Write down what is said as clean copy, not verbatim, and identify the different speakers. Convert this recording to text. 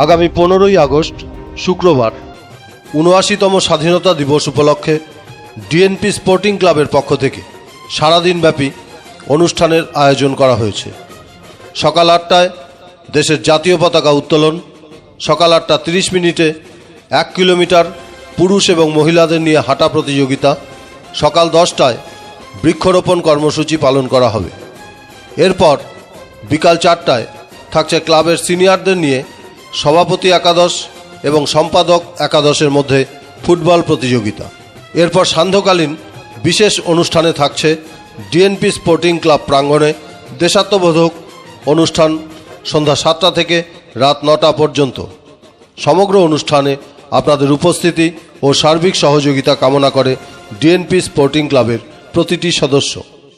Speaker 1: আগামী 15ই আগস্ট শুক্রবার ৭৯তম স্বাধীনতা দিবস উপলক্ষে ডিএনপি স্পোর্টিং ক্লাবের পক্ষ থেকে সারাদিনব্যাপী অনুষ্ঠানের আয়োজন করা হয়েছে। সকাল ৮টায় দেশের জাতীয় পতাকা উত্তোলন, সকাল ৮:৩০ 1 কিলোমিটার পুরুষ এবং মহিলাদের নিয়ে হাঁটা প্রতিযোগিতা, সকাল 10টায় বৃক্ষরোপণ কর্মসূচি পালন করা হবে। এরপর বিকাল 4টায় থাকছে ক্লাবের সিনিয়রদের নিয়ে সভাপতি একাদশ এবং সম্পাদক একাদশের মধ্যে ফুটবল প্রতিযোগিতা। এরপর সান্ধ্যকালীন বিশেষ অনুষ্ঠানে থাকছে ডিএনপি স্পোর্টিং ক্লাব প্রাঙ্গণে দেশাত্মবোধক অনুষ্ঠান সন্ধ্যা 7টা থেকে রাত 9টা পর্যন্ত। সমগ্র অনুষ্ঠানে আপনাদের উপস্থিতি ও সার্বিক সহযোগিতা কামনা করে ডিএনপি স্পোর্টিং ক্লাবের প্রতিটি সদস্য।